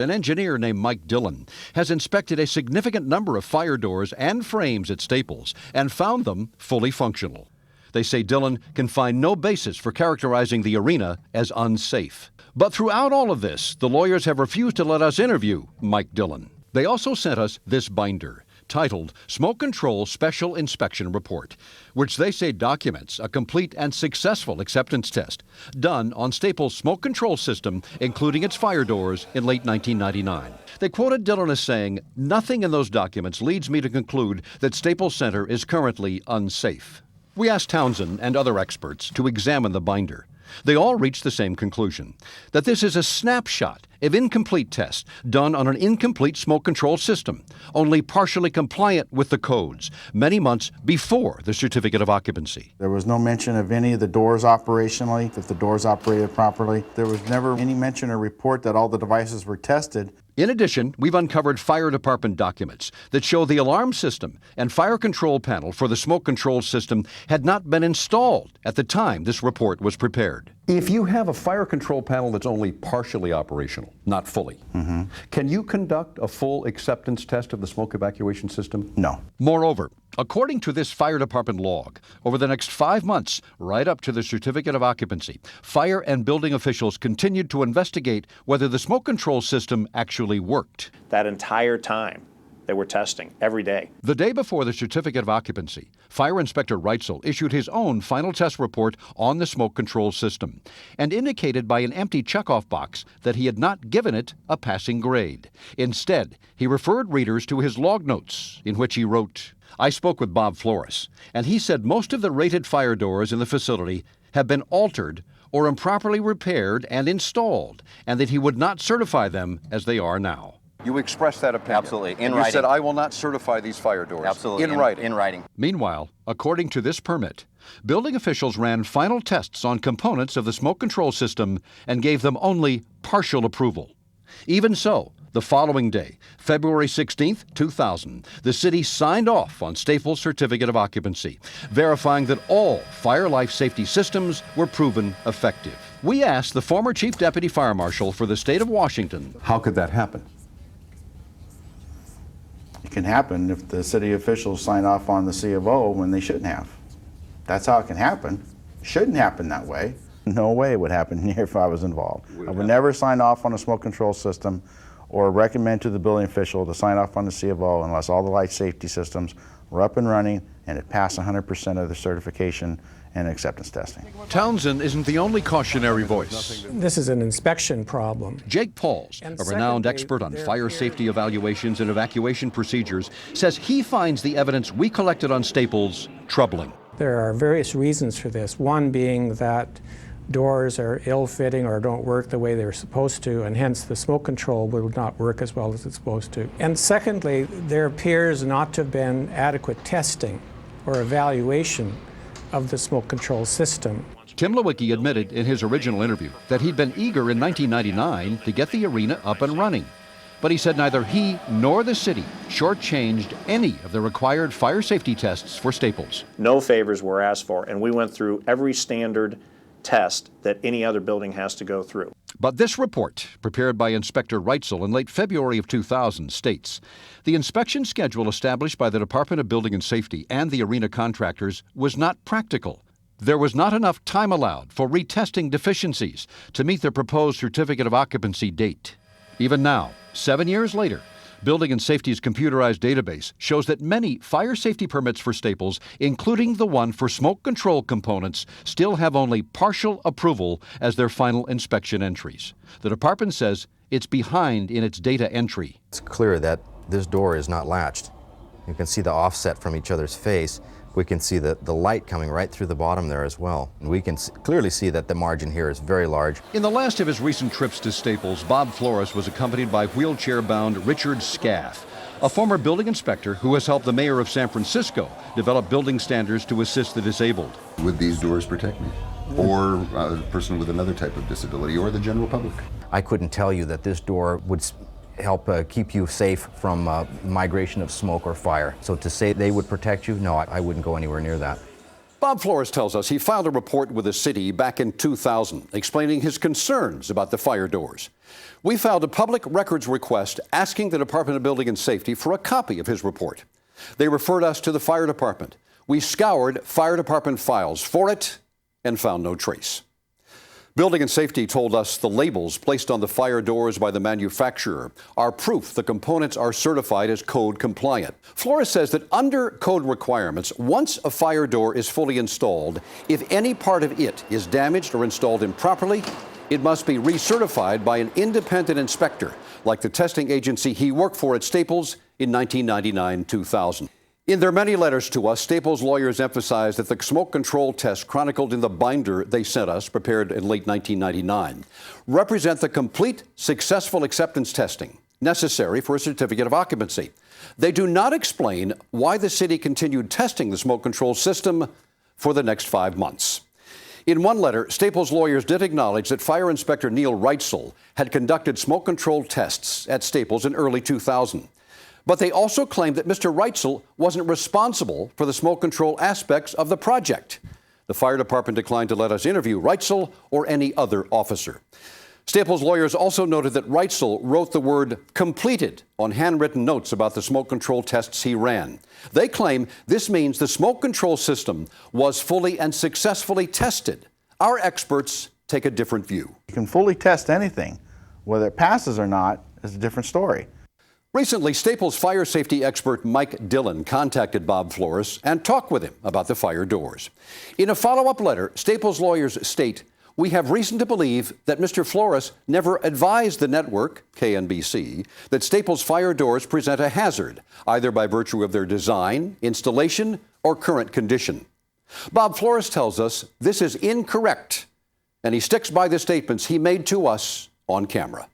An engineer named Mike Dillon has inspected a significant number of fire doors and frames at Staples and found them fully functional. They say Dillon can find no basis for characterizing the arena as unsafe. But throughout all of this, the lawyers have refused to let us interview Mike Dillon. They also sent us this binder, titled Smoke Control Special Inspection Report, which they say documents a complete and successful acceptance test done on Staples' smoke control system, including its fire doors, in late 1999. They quoted Dillon as saying, "Nothing in those documents leads me to conclude that Staples Center is currently unsafe." We asked Townsend and other experts to examine the binder. They all reached the same conclusion, that this is a snapshot of incomplete tests done on an incomplete smoke control system, only partially compliant with the codes, many months before the certificate of occupancy. There was no mention of any of the doors operationally, if the doors operated properly. There was never any mention or report that all the devices were tested. In addition, we've uncovered fire department documents that show the alarm system and fire control panel for the smoke control system had not been installed at the time this report was prepared. If you have a fire control panel that's only partially operational, not fully, can you conduct a full acceptance test of the smoke evacuation system? No. Moreover, according to this fire department log, over the next 5 months, right up to the certificate of occupancy, fire and building officials continued to investigate whether the smoke control system actually worked. That entire time, they were testing every day. The day before the certificate of occupancy, Fire Inspector Reitzel issued his own final test report on the smoke control system and indicated by an empty checkoff box that he had not given it a passing grade. Instead, he referred readers to his log notes, in which he wrote, "I spoke with Bob Flores, and he said most of the rated fire doors in the facility have been altered or improperly repaired and installed, and that he would not certify them as they are now." You expressed that opinion. Absolutely, in and writing. You said, "I will not certify these fire doors." Absolutely, in writing. In writing. Meanwhile, according to this permit, building officials ran final tests on components of the smoke control system and gave them only partial approval. Even so, the following day, February 16th, 2000, the city signed off on Staples' certificate of occupancy, verifying that all fire life safety systems were proven effective. We asked the former Chief Deputy Fire Marshal for the state of Washington, how could that happen? It can happen if the city officials sign off on the C of O when they shouldn't have. That's how it can happen. It shouldn't happen that way. No way it would happen here if I was involved. I would never sign off on a smoke control system or recommend to the building official to sign off on the C of O unless all the life safety systems were up and running and it passed 100% of the certification and acceptance testing. Townsend isn't the only cautionary voice. This is an inspection problem. Jake Pauls, a renowned expert on fire safety evaluations and evacuation procedures, says he finds the evidence we collected on Staples troubling. There are various reasons for this. One being that doors are ill-fitting or don't work the way they're supposed to, and hence the smoke control will not work as well as it's supposed to. And secondly, there appears not to have been adequate testing or evaluation of the smoke control system. Tim Lewicki admitted in his original interview that he'd been eager in 1999 to get the arena up and running. But he said neither he nor the city shortchanged any of the required fire safety tests for Staples. No favors were asked for, and we went through every standard test that any other building has to go through. But this report, prepared by Inspector Reitzel in late February of 2000, states the inspection schedule established by the Department of Building and Safety and the arena contractors was not practical. There was not enough time allowed for retesting deficiencies to meet the proposed certificate of occupancy date. Even now, 7 years later, Building and Safety's computerized database shows that many fire safety permits for Staples, including the one for smoke control components, still have only partial approval as their final inspection entries. The department says it's behind in its data entry. It's clear that this door is not latched. You can see the offset from each other's face. We can see the light coming right through the bottom there as well. And we can clearly see that the margin here is very large. In the last of his recent trips to Staples, Bob Flores was accompanied by wheelchair-bound Richard Scaff, a former building inspector who has helped the mayor of San Francisco develop building standards to assist the disabled. Would these doors protect me? Or a person with another type of disability, or the general public? I couldn't tell you that this door would help keep you safe from migration of smoke or fire. So to say they would protect you, no, I wouldn't go anywhere near that. Bob Flores tells us he filed a report with the city back in 2000 explaining his concerns about the fire doors. We filed a public records request asking the Department of Building and Safety for a copy of his report. They referred us to the fire department. We scoured fire department files for it and found no trace. Building and Safety told us the labels placed on the fire doors by the manufacturer are proof the components are certified as code compliant. Flores says that under code requirements, once a fire door is fully installed, if any part of it is damaged or installed improperly, it must be recertified by an independent inspector, like the testing agency he worked for at Staples in 1999-2000. In their many letters to us, Staples lawyers emphasized that the smoke control tests chronicled in the binder they sent us, prepared in late 1999, represent the complete successful acceptance testing necessary for a certificate of occupancy. They do not explain why the city continued testing the smoke control system for the next 5 months. In one letter, Staples lawyers did acknowledge that Fire Inspector Neil Reitzel had conducted smoke control tests at Staples in early 2000. But they also claimed that Mr. Reitzel wasn't responsible for the smoke control aspects of the project. The fire department declined to let us interview Reitzel or any other officer. Staples lawyers also noted that Reitzel wrote the word completed on handwritten notes about the smoke control tests he ran. They claim this means the smoke control system was fully and successfully tested. Our experts take a different view. You can fully test anything. Whether it passes or not is a different story. Recently, Staples fire safety expert Mike Dillon contacted Bob Flores and talked with him about the fire doors. In a follow-up letter, Staples lawyers state, "We have reason to believe that Mr. Flores never advised the network, KNBC, that Staples fire doors present a hazard, either by virtue of their design, installation, or current condition." Bob Flores tells us this is incorrect, and he sticks by the statements he made to us on camera.